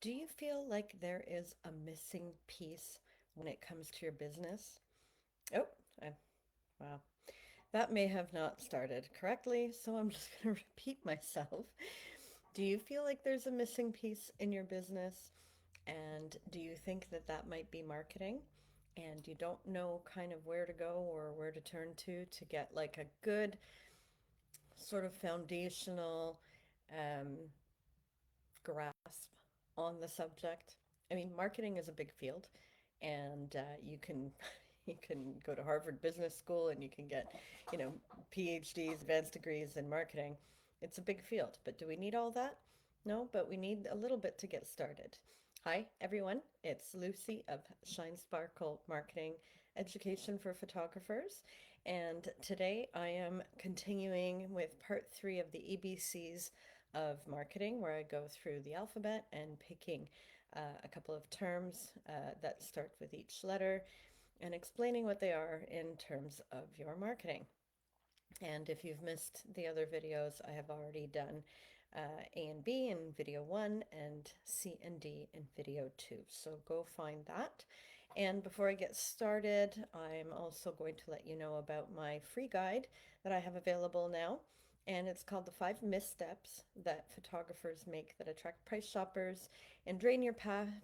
Do you feel like there is a missing piece when it comes to your business? Oh, I, wow. That may have not started correctly, so I'm just going to repeat myself. Do you feel like there's a missing piece in your business? And do you think that that might be marketing? And you don't know kind of where to go or where to turn to get like a good sort of foundational um, grasp on the subject. I mean, marketing is a big field, and you can you can go to Harvard Business School and you can get, you know, PhDs, advanced degrees in marketing. It's a big field, but do we need all that? No, but we need a little bit to get started. Hi, everyone. It's Lucy of ShineSparkL Marketing Education for Photographers. And today I am continuing with part three of the ABCs of marketing, where I go through the alphabet and picking a couple of terms that start with each letter and explaining what they are in terms of your marketing. And if you've missed the other videos, I have already done A and B in video one and C and D in video two. So go find that. And before I get started, I'm also going to let you know about my free guide that I have available now. And it's called The 5 Missteps That Photographers Make That Attract Price Shoppers and Drain Your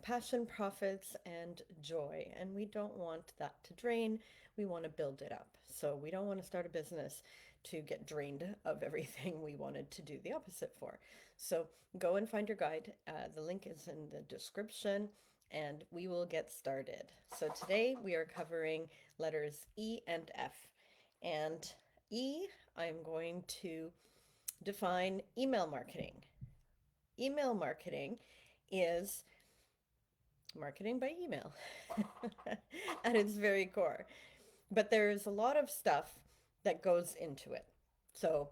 Passion, Profits, and Joy. And we don't want that to drain. We want to build it up. So we don't want to start a business to get drained of everything we wanted to do the opposite for. So go and find your guide. The link is in the description and we will get started. So today we are covering letters E and F. And E, I'm going to define email marketing. Email marketing is marketing by email at its very core. But there's a lot of stuff that goes into it. So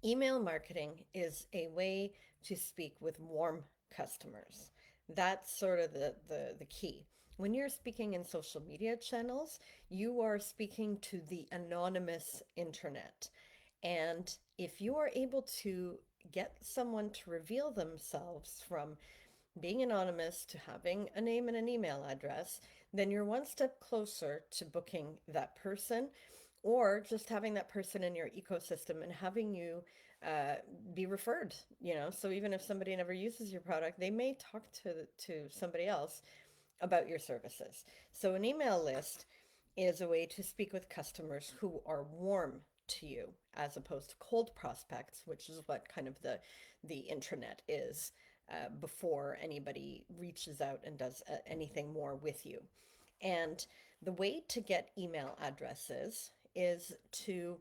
email marketing is a way to speak with warm customers. That's sort of the key. When you're speaking in social media channels, you are speaking to the anonymous internet. And if you are able to get someone to reveal themselves from being anonymous to having a name and an email address, then you're one step closer to booking that person or just having that person in your ecosystem and having you uh, be referred, you know. So even if somebody never uses your product, they may talk to somebody else about your services. So an email list is a way to speak with customers who are warm to you as opposed to cold prospects, which is what kind of the intranet is before anybody reaches out and does anything more with you. And the way to get email addresses is to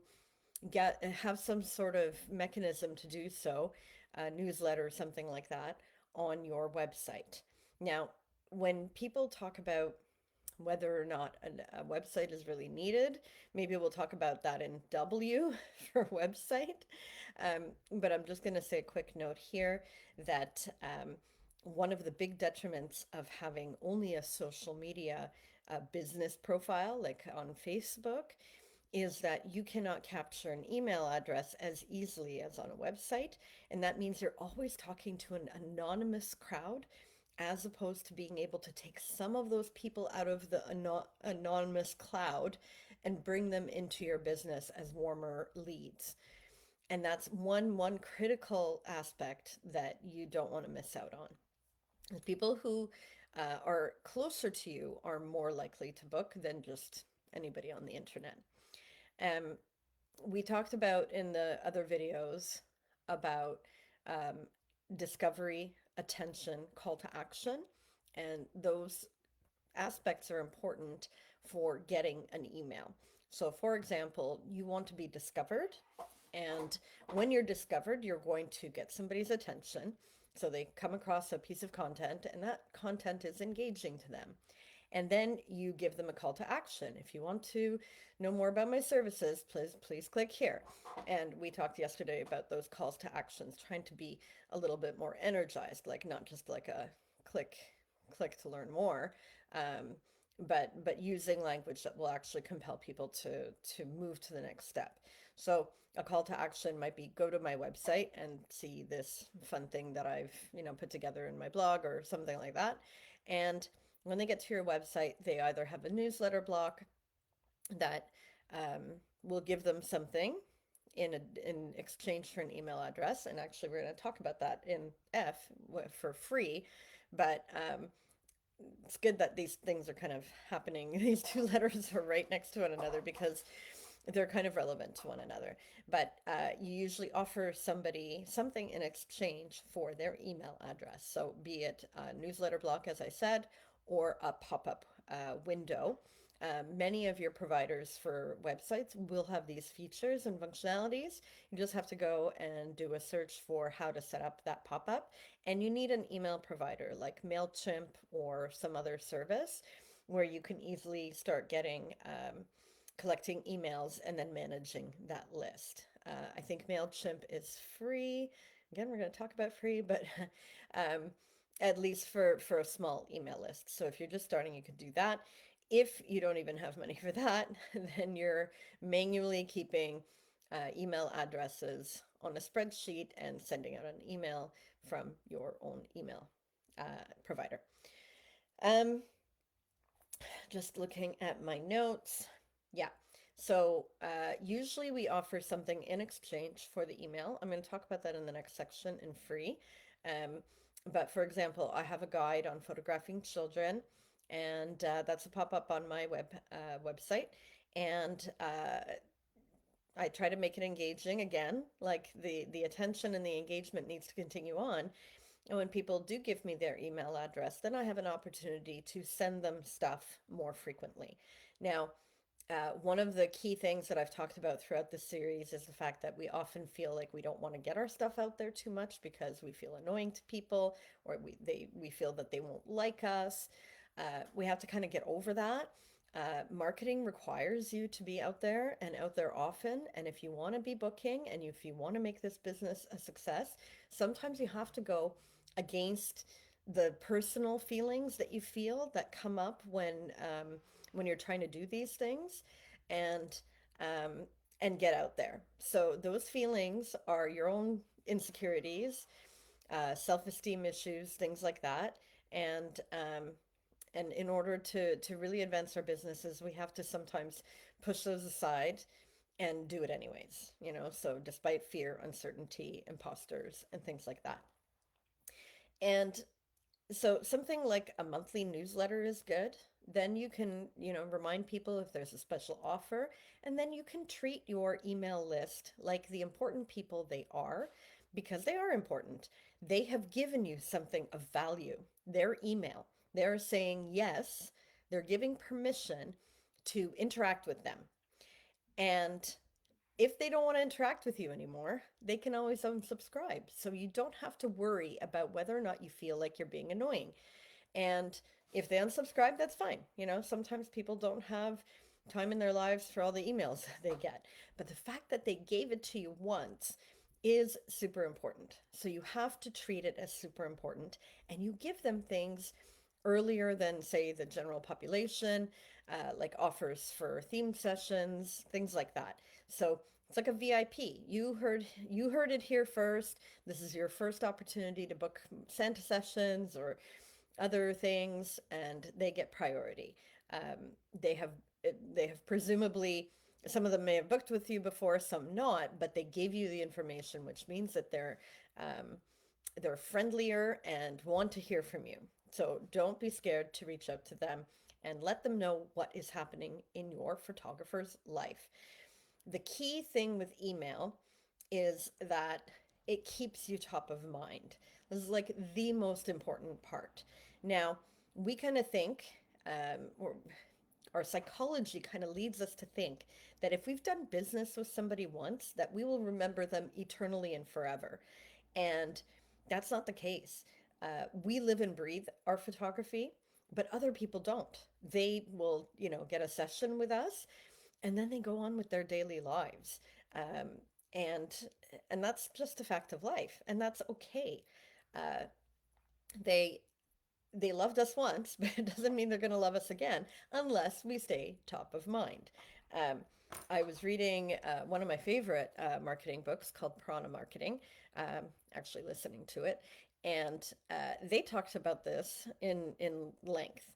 get have some sort of mechanism to do so, a newsletter or something like that on your website. Now, when people talk about whether or not a website is really needed, maybe we'll talk about that in W for website. But I'm just going to say a quick note here that one of the big detriments of having only a social media business profile, like on Facebook, is that you cannot capture an email address as easily as on a website. And that means you're always talking to an anonymous crowd as opposed to being able to take some of those people out of the anonymous cloud and bring them into your business as warmer leads. And that's one critical aspect that you don't want to miss out on. The people who are closer to you are more likely to book than just anybody on the internet. Um, we talked about in the other videos about um, discovery, attention, call to action, and those aspects are important for getting an email. So, for example, you want to be discovered, and when you're discovered, you're going to get somebody's attention. So they come across a piece of content, and that content is engaging to them. And then you give them a call to action. If you want to know more about my services, please click here. And we talked yesterday about those calls to actions, trying to be a little bit more energized, like not just like a click click to learn more, um, but using language that will actually compel people to move to the next step. So a call to action might be go to my website and see this fun thing that I've, put together in my blog or something like that. And when they get to your website, they either have a newsletter block that um, will give them something in exchange for an email address. And actually, we're going to talk about that in F for free. But it's good that these things are kind of happening. These two letters are right next to one another because they're kind of relevant to one another. But you usually offer somebody something in exchange for their email address. So be it a newsletter block, as I said, or a pop-up window. Many of your providers for websites will have these features and functionalities. You just have to go and do a search for how to set up that pop-up. And you need an email provider like MailChimp or some other service where you can easily start getting collecting emails and then managing that list. I think MailChimp is free. Again, we're going to talk about free, but um, at least for a small email list. So if you're just starting, you could do that. If you don't even have money for that, then you're manually keeping email addresses on a spreadsheet and sending out an email from your own email provider. Um, just looking at my notes. Yeah. So usually we offer something in exchange for the email. I'm going to talk about that in the next section in free. Um, but for example, I have a guide on photographing children, and that's a pop-up on my website. And I try to make it engaging again, like the attention and the engagement needs to continue on. And when people do give me their email address, then I have an opportunity to send them stuff more frequently. Now, one of the key things that I've talked about throughout the series is the fact that we often feel like we don't want to get our stuff out there too much because we feel annoying to people, or we feel that they won't like us. We have to kind of get over that. Marketing requires you to be out there and out there often. And if you want to be booking and if you want to make this business a success, sometimes you have to go against the personal feelings that you feel that come up when you're trying to do these things, and um, and get out there. So those feelings are your own insecurities, self-esteem issues, things like that, and in order to really advance our businesses, we have to sometimes push those aside and do it anyways, so despite fear, uncertainty, imposters, and things like that. And so something like a monthly newsletter is good. Then you can, remind people if there's a special offer, and then you can treat your email list like the important people they are, because they are important. They have given you something of value. Their email. They're saying yes, they're giving permission to interact with them. And if they don't want to interact with you anymore, they can always unsubscribe. So you don't have to worry about whether or not you feel like you're being annoying. And if they unsubscribe, that's fine. Sometimes people don't have time in their lives for all the emails they get. But the fact that they gave it to you once is super important. So you have to treat it as super important, and you give them things earlier than, say, the general population, like offers for theme sessions, things like that. So it's like a VIP. You heard it here first. This is your first opportunity to book Santa sessions or other things, and they get priority. Um, they have they have presumably, some of them may have booked with you before, some not, but they gave you the information, which means that they're friendlier and want to hear from you. So don't be scared to reach out to them and let them know what is happening in your photographer's life. The key thing with email is that it keeps you top of mind. This is like the most important part. Now, we kind of think, or our psychology kind of leads us to think that if we've done business with somebody once, that we will remember them eternally and forever. And that's not the case. We live and breathe our photography, but other people don't. They will, get a session with us, and then they go on with their daily lives. Um, and and that's just a fact of life, and that's okay. Uh, they they loved us once, but it doesn't mean they're going to love us again unless we stay top of mind. Um, I was reading one of my favorite marketing books called Prana Marketing, actually listening to it, and they talked about this in length.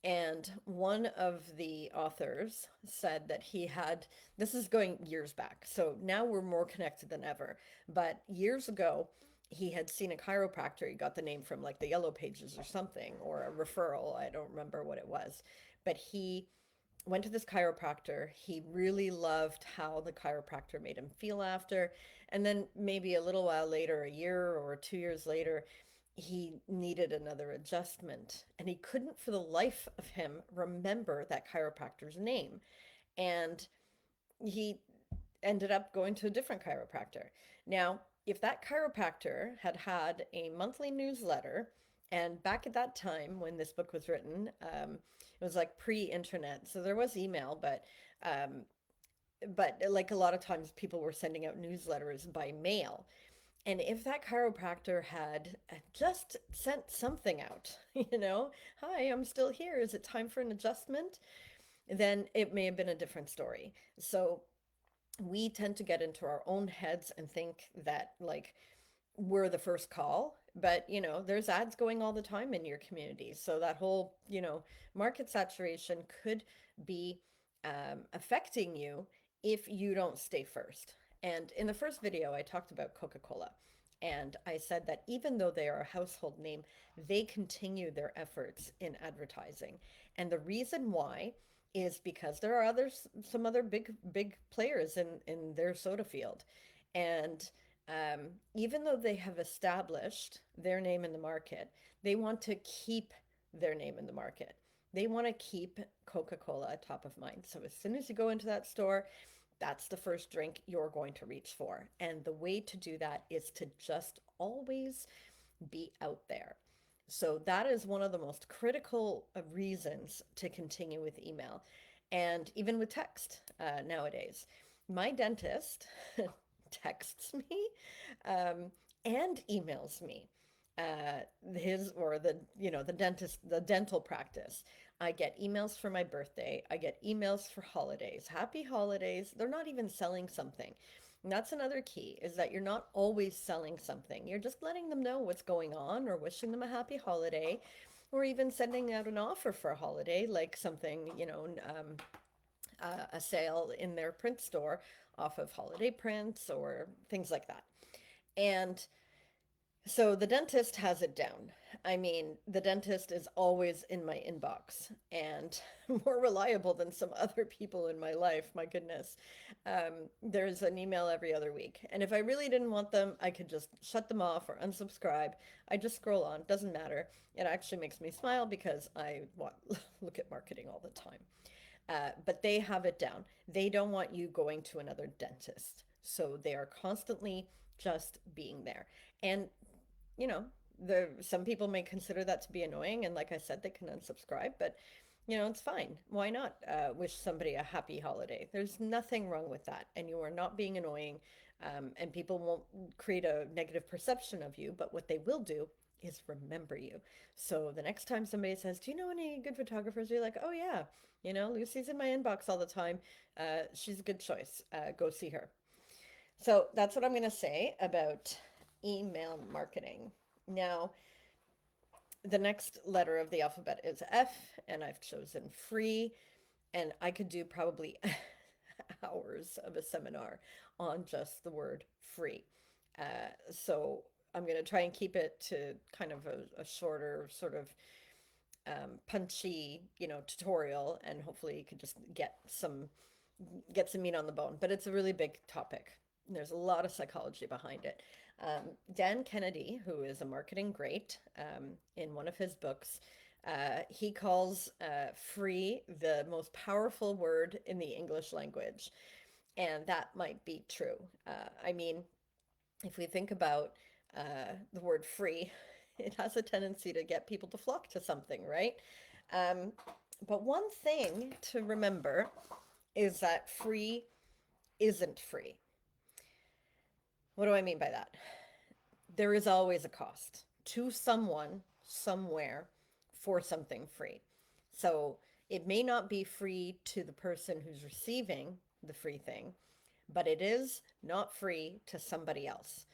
And one of the authors said that he had, this is going years back, so now we're more connected than ever. But years ago, he had seen a chiropractor. He got the name from like the Yellow Pages or something, or a referral. I don't remember what it was. But he went to this chiropractor. He really loved how the chiropractor made him feel after. And then maybe a little while later, a year or 2 years later, he needed another adjustment. And he couldn't for the life of him remember that chiropractor's name. And he ended up going to a different chiropractor. Now, if that chiropractor had had a monthly newsletter, and back at that time when this book was written, it was like pre-internet, so there was email, um, but like a lot of times people were sending out newsletters by mail. And if that chiropractor had just sent something out, hi, I'm still here. Is it time for an adjustment? Then it may have been a different story. So we tend to get into our own heads and think that like we're the first call, but there's ads going all the time in your community, so that whole market saturation could be affecting you if you don't stay first. And in the first video I talked about Coca-Cola, and I said that even though they are a household name, they continue their efforts in advertising. And the reason why is because there are some other big players in their soda field. And even though they have established their name in the market, they want to keep their name in the market. They want to keep Coca-Cola top of mind. So as soon as you go into that store, that's the first drink you're going to reach for. And the way to do that is to just always be out there. So that is one of the most critical reasons to continue with email and even with text nowadays. My dentist texts me um, and emails me. His or the dentist, the dental practice. I get emails for my birthday. I get emails for holidays. Happy holidays. They're not even selling something. And that's another key, is that you're not always selling something. You're just letting them know what's going on, or wishing them a happy holiday, or even sending out an offer for a holiday, like something, a sale in their print store off of holiday prints or things like that. And so the dentist has it down. I mean, the dentist is always in my inbox and more reliable than some other people in my life. My goodness. There's an email every other week. And if I really didn't want them, I could just shut them off or unsubscribe. I just scroll on. Doesn't matter. It actually makes me smile because I look at marketing all the time. But they have it down. They don't want you going to another dentist. So they are constantly just being there. And you know, some people may consider that to be annoying, and like I said, they can unsubscribe, but it's fine. Why not wish somebody a happy holiday? There's nothing wrong with that, and you are not being annoying, and people won't create a negative perception of you, but what they will do is remember you. So the next time somebody says, "Do you know any good photographers?" You're like, "Oh yeah, Lucy's in my inbox all the time. She's a good choice. Go see her." So that's what I'm going to say about email marketing. Now, the next letter of the alphabet is F, and I've chosen free, and I could do probably hours of a seminar on just the word free. So I'm going to try and keep it to kind of a shorter, sort of punchy, tutorial, and hopefully you can just get some meat on the bone. But it's a really big topic. There's a lot of psychology behind it. Dan Kennedy, who is a marketing great, in one of his books, he calls free the most powerful word in the English language. And that might be true. I mean, if we think about the word free, it has a tendency to get people to flock to something, right? Um, but one thing to remember is that free isn't free. What do I mean by that? There is always a cost to someone, somewhere, for something free. So it may not be free to the person who's receiving the free thing, but it is not free to somebody else.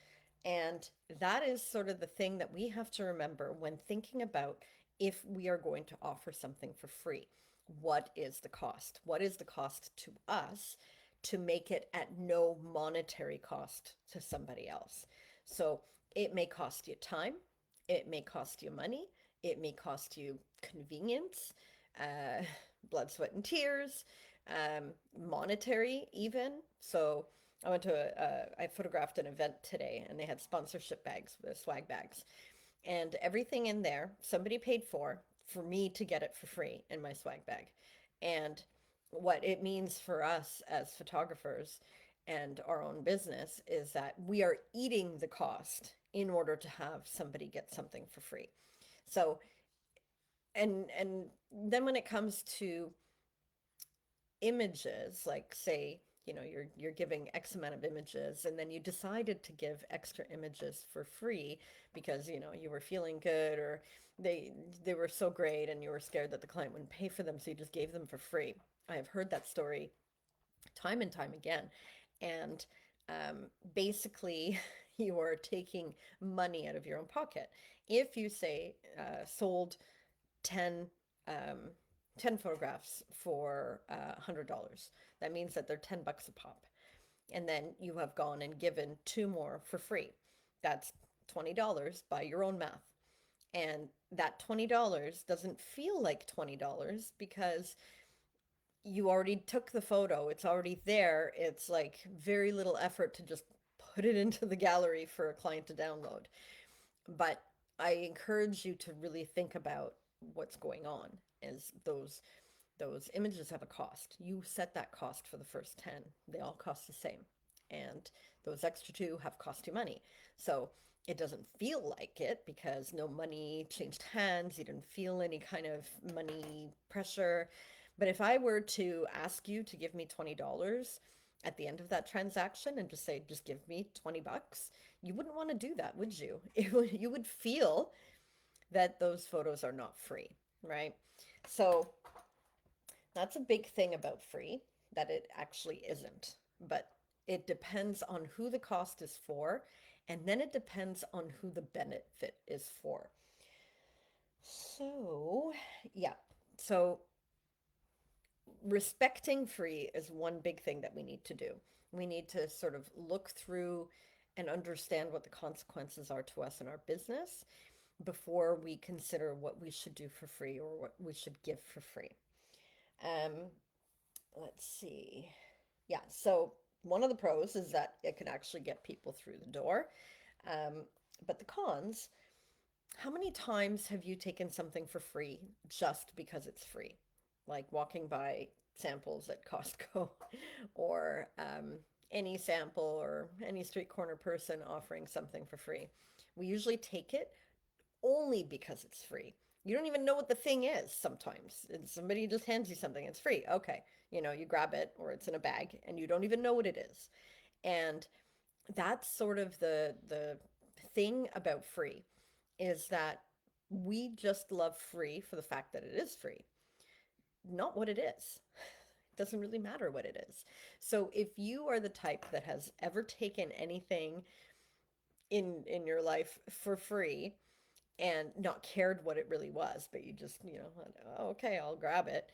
And that is sort of the thing that we have to remember when thinking about if we are going to offer something for free. What is the cost? What is the cost to us to make it at no monetary cost to somebody else? So it may cost you time, it may cost you money, it may cost you convenience, uh, blood, sweat, and tears, monetary even. So I went to I photographed an event today and they had sponsorship bags, the swag bags, and everything in there somebody paid for me to get it for free in my swag bag. And what it means for us as photographers and our own business is that we are eating the cost in order to have somebody get something for free. So, and then when it comes to images, like say, you're giving X amount of images and then you decided to give extra images for free because, you were feeling good, or they were so great and you were scared that the client wouldn't pay for them, so you just gave them for free. I have heard that story time and time again. And basically, you are taking money out of your own pocket. If you say sold 10 um, 10 photographs for $100. That means that they're $10 a pop. And then you have gone and given two more for free. That's $20 by your own math. And that $20 doesn't feel like $20 because you already took the photo. It's already there. It's like very little effort to just put it into the gallery for a client to download. But I encourage you to really think about what's going on, is those images have a cost. You set that cost for the first 10. They all cost the same. And those extra two have cost you money. So it doesn't feel like it because no money changed hands. You didn't feel any kind of money pressure. But if I were to ask you to give me $20 at the end of that transaction and just say, just give me $20, you wouldn't want to do that, would you? You would feel that those photos are not free, right? So that's a big thing about free, that it actually isn't. But it depends on who the cost is for, and then it depends on who the benefit is for. So, yeah. So, respecting free is one big thing that we need to do. We need to sort of look through and understand what the consequences are to us in our business before we consider what we should do for free or what we should give for free. Um, let's see. Yeah, so one of the pros is that it can actually get people through the door. Um, but the cons, how many times have you taken something for free just because it's free? Like walking by samples at Costco or any sample or any street corner person offering something for free. We usually take it only because it's free. You don't even know what the thing is sometimes. And somebody just hands you something, it's free. Okay, you grab it or it's in a bag and you don't even know what it is. And that's sort of the thing about free, is that we just love free for the fact that it is free, not what it is. It doesn't really matter what it is. So if you are the type that has ever taken anything in your life for free and not cared what it really was, but you just, "Oh, okay, I'll grab it."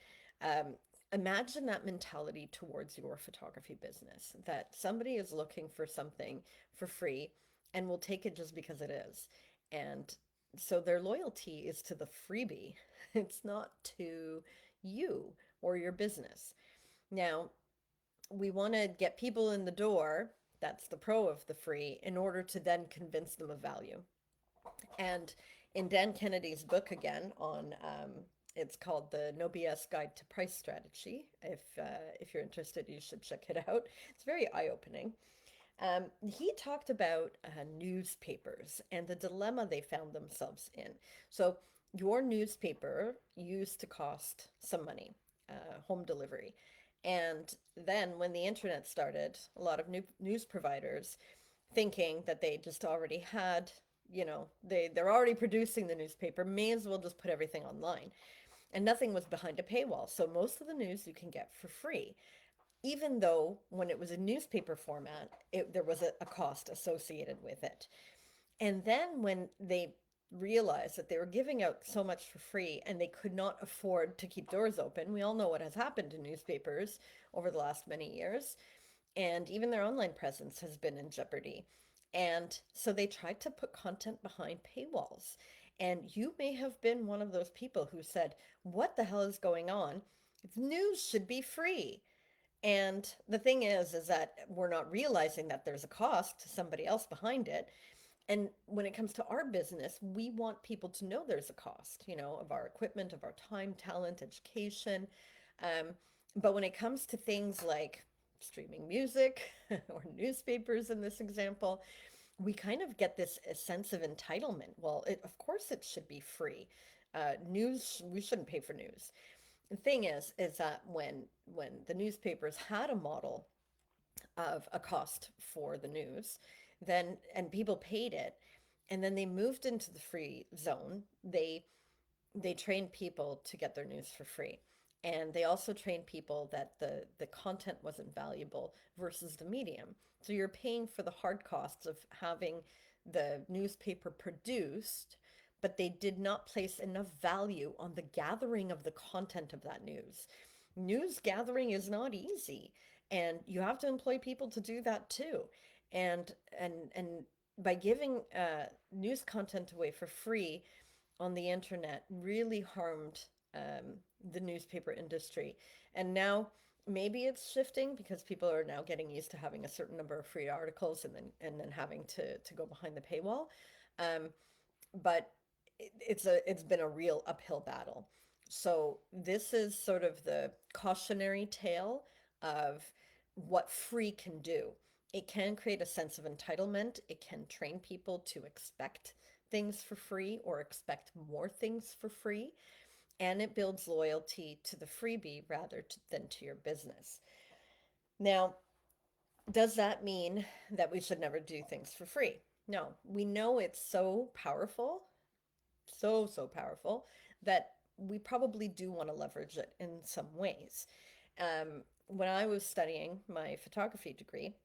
Imagine that mentality towards your photography business, that somebody is looking for something for free and will take it just because it is. And so their loyalty is to the freebie. It's not to you or your business. Now, we want to get people in the door. That's the pro of the free, in order to then convince them of value. And in Dan Kennedy's book again on it's called the No BS Guide to Price Strategy. If you're interested, you should check it out. It's very eye-opening. He talked about newspapers and the dilemma they found themselves in. So your newspaper used to cost some money, home delivery. And then when the internet started, a lot of new news providers, thinking that they just already had, they're already producing the newspaper, may as well just put everything online. And nothing was behind a paywall. So most of the news you can get for free. even though when it was a newspaper format, there was a cost associated with it. And then when they realized that they were giving out so much for free and they could not afford to keep doors open, we all know what has happened to newspapers over the last many years, and even their online presence has been in jeopardy. And so they tried to put content behind paywalls. And you may have been one of those people who said, "What the hell is going on? News should be free." And the thing is that we're not realizing that there's a cost to somebody else behind it. And when it comes to our business, we want people to know there's a cost, of our equipment, of our time, talent, education. Um, but when it comes to things like streaming music or newspapers in this example, we kind of get this sense of entitlement. Well, of course it should be free. News, we shouldn't pay for news. The thing is that when the newspapers had a model of a cost for the news, then and people paid it, and then they moved into the free zone. They trained people to get their news for free. And they also trained people that the content wasn't valuable versus the medium. So you're paying for the hard costs of having the newspaper produced, but they did not place enough value on the gathering of the content of that news. News gathering is not easy, and you have to employ people to do that too. And by giving news content away for free, on the internet really harmed the newspaper industry. And now maybe it's shifting because people are now getting used to having a certain number of free articles and then having to go behind the paywall. Um, but it's been a real uphill battle. So this is sort of the cautionary tale of what free can do. It can create a sense of entitlement. It can train people to expect things for free or expect more things for free. And it builds loyalty to the freebie rather than to your business. Now, does that mean that we should never do things for free? No, we know it's so powerful, so powerful, that we probably do want to leverage it in some ways. When I was studying my photography degree,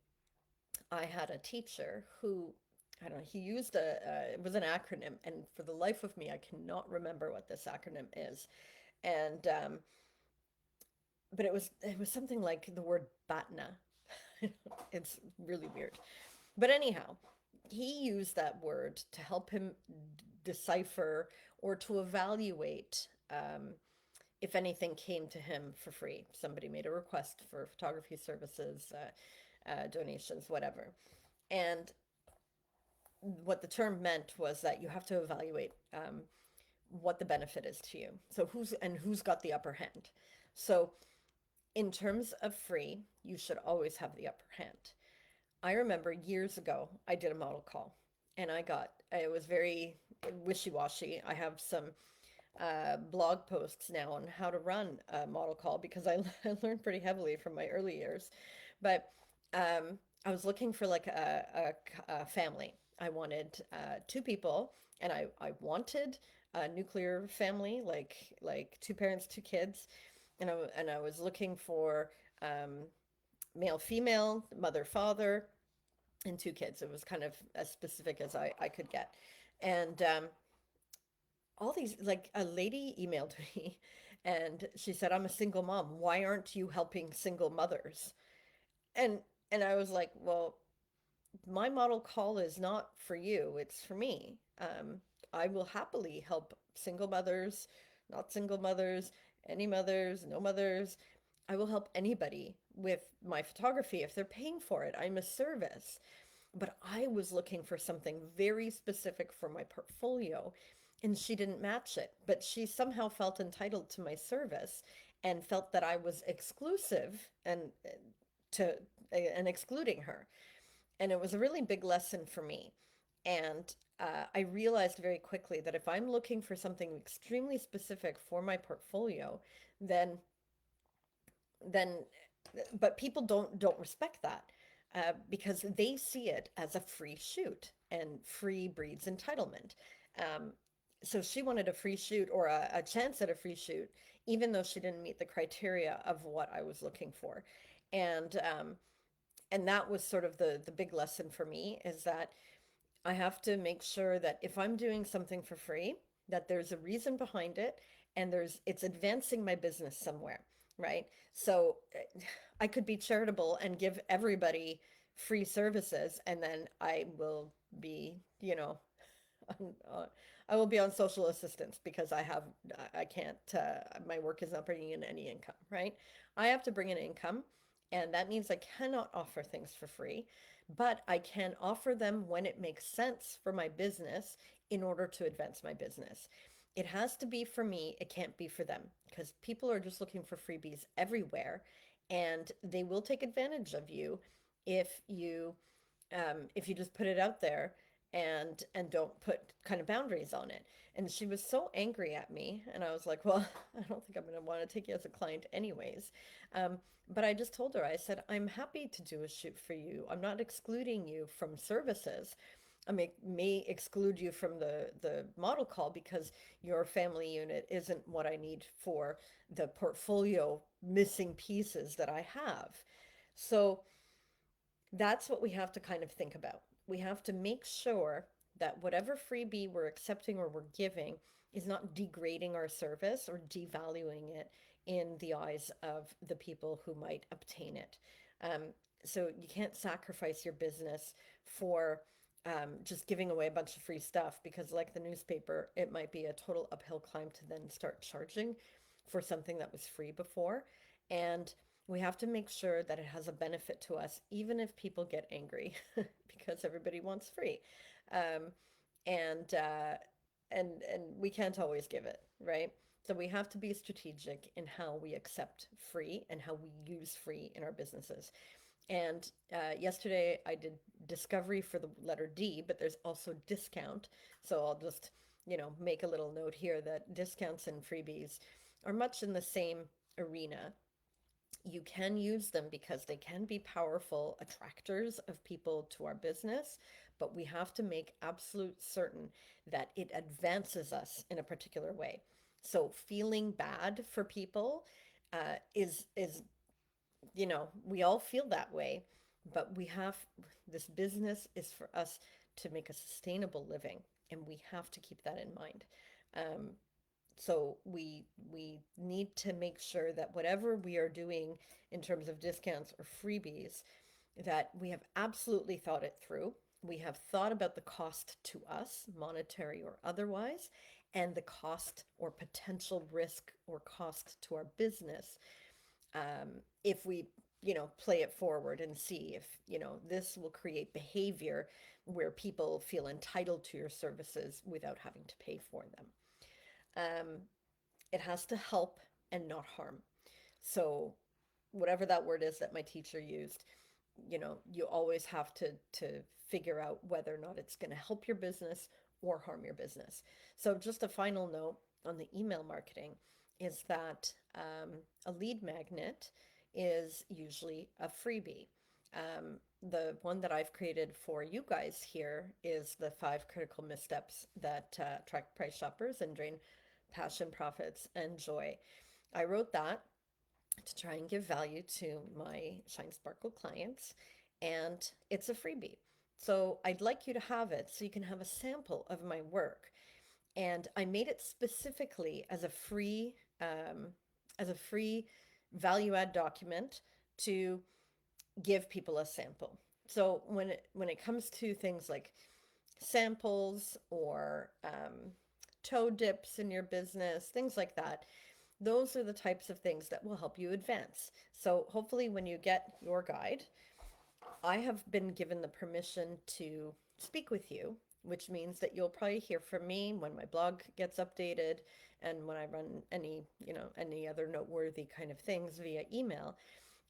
I had a teacher who, I don't know, he used it was an acronym, and for the life of me, I cannot remember what this acronym is. And but it was something like the word BATNA. It's really weird. But anyhow, he used that word to help him decipher or to evaluate if anything came to him for free. Somebody made a request for photography services, donations, whatever. And what the term meant was that you have to evaluate what the benefit is to you. So who's got the upper hand. So in terms of free, you should always have the upper hand. I remember years ago, I did a model call and it was very wishy-washy. I have some blog posts now on how to run a model call because I learned pretty heavily from my early years. But I was looking for like a family. I wanted two people, and I wanted a nuclear family, like two parents, two kids, and I was looking for um, male, female, mother, father, and two kids. It was kind of as specific as I could get. And all these, like a lady emailed me and she said, "I'm a single mom. Why aren't you helping single mothers?" And and I was like, "Well, my model call is not for you, it's for me. I will happily help single mothers, not single mothers, any mothers, no mothers. I will help anybody with my photography if they're paying for it. I'm a service." But I was looking for something very specific for my portfolio, and she didn't match it. But she somehow felt entitled to my service and felt that I was exclusive to and excluding her. And it was a really big lesson for me. And I realized very quickly that if I'm looking for something extremely specific for my portfolio, then then but people don't respect that because they see it as a free shoot, and free breeds entitlement. Um, so she wanted a free shoot or a chance at a free shoot, even though she didn't meet the criteria of what I was looking for. And and that was sort of the big lesson for me, is that I have to make sure that if I'm doing something for free, that there's a reason behind it, and it's advancing my business somewhere, right? So I could be charitable and give everybody free services, and then I will be, on, I will be on social assistance because I can't, my work is not bringing in any income, right? I have to bring in income, and that means I cannot offer things for free, but I can offer them when it makes sense for my business in order to advance my business. It has to be for me, it can't be for them, because people are just looking for freebies everywhere, and they will take advantage of you if you just put it out there and don't put kind of boundaries on it. And she was so angry at me, and I was like, well, I don't think I'm going to want to take you as a client anyways. Um, but I just told her, I said, I'm happy to do a shoot for you. I'm not excluding you from services. I may exclude you from the model call because your family unit isn't what I need for the portfolio missing pieces that I have. So that's what we have to kind of think about. We have to make sure that whatever freebie we're accepting or we're giving is not degrading our service or devaluing it in the eyes of the people who might obtain it. Um, so you can't sacrifice your business for just giving away a bunch of free stuff, because, like the newspaper, it might be a total uphill climb to then start charging for something that was free before. And we have to make sure that it has a benefit to us, even if people get angry, because everybody wants free. Um, and and we can't always give it, right? So we have to be strategic in how we accept free and how we use free in our businesses. And yesterday I did discovery for the letter D, but there's also discount. So I'll just, make a little note here that discounts and freebies are much in the same arena. You can use them because they can be powerful attractors of people to our business, but we have to make absolute certain that it advances us in a particular way. So feeling bad for people is we all feel that way, but this business is for us to make a sustainable living, and we have to keep that in mind. Um, so we need to make sure that whatever we are doing in terms of discounts or freebies, that we have absolutely thought it through. We have thought about the cost to us, monetary or otherwise, and the cost or potential risk or cost to our business, if we play it forward and see if this will create behavior where people feel entitled to your services without having to pay for them. Um, it has to help and not harm. So whatever that word is that my teacher used, you always have to figure out whether or not it's going to help your business or harm your business. So just a final note on the email marketing is that a lead magnet is usually a freebie. The one that I've created for you guys here is the 5 critical missteps that attract price shoppers and drain passion, profits, and joy. I wrote that to try and give value to my ShineSparkL clients, and it's a freebie. So I'd like you to have it so you can have a sample of my work. And I made it specifically as a free value add document to give people a sample. So when it comes to things like samples or toe dips in your business, things like that, those are the types of things that will help you advance. So hopefully when you get your guide, I have been given the permission to speak with you, which means that you'll probably hear from me when my blog gets updated and when I run any other noteworthy kind of things via email.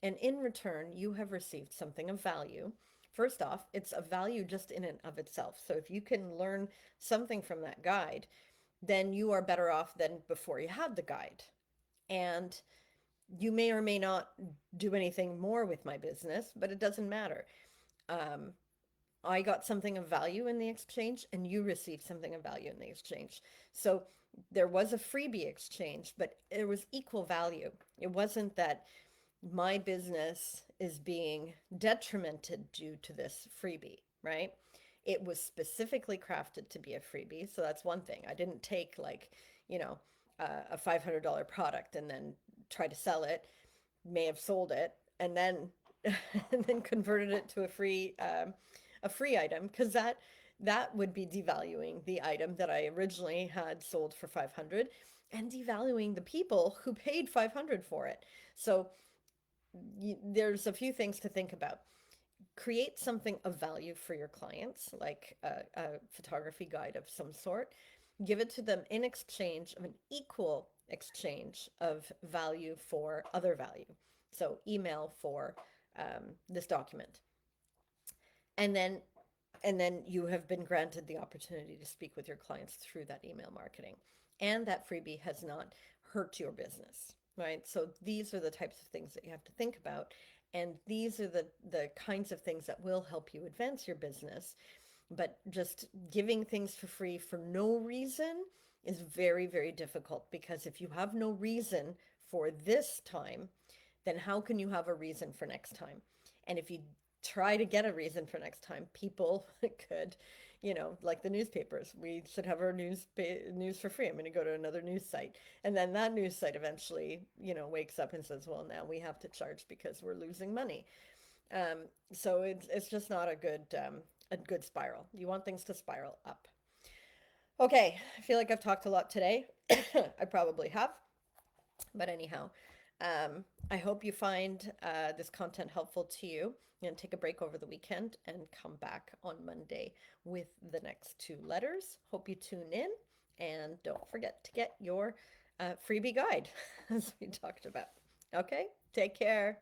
And in return, you have received something of value. First off, it's a value just in and of itself. So if you can learn something from that guide, then you are better off than before you had the guide. And you may or may not do anything more with my business, but it doesn't matter. Um, I got something of value in the exchange, and you received something of value in the exchange. So there was a freebie exchange, but it was equal value. It wasn't that my business is being detrimented due to this freebie, right? It was specifically crafted to be a freebie. So that's one thing. I didn't take like, you know, a $500 product and then try to sell it, may have sold it, and then and then converted it to a free item, because that would be devaluing the item that I originally had sold for 500 and devaluing the people who paid 500 for it. So there's a few things to think about. Create something of value for your clients, like a photography guide of some sort. Give it to them in exchange of an equal exchange of value for other value. So email for this document. And then you have been granted the opportunity to speak with your clients through that email marketing. And that freebie has not hurt your business, right? So these are the types of things that you have to think about. And these are the kinds of things that will help you advance your business. But just giving things for free for no reason is very, very difficult, because if you have no reason for this time, then how can you have a reason for next time? And if you try to get a reason for next time, people could, like the newspapers, we should have our news for free. I'm going to go to another news site. And then that news site eventually, wakes up and says, well, now we have to charge because we're losing money. So it's just not a good spiral. You want things to spiral up. Okay, I feel like I've talked a lot today. I probably have. But anyhow, I hope you find this content helpful to you. And take a break over the weekend and come back on Monday with the next two letters. Hope you tune in, and don't forget to get your freebie guide, as we talked about. Okay, take care.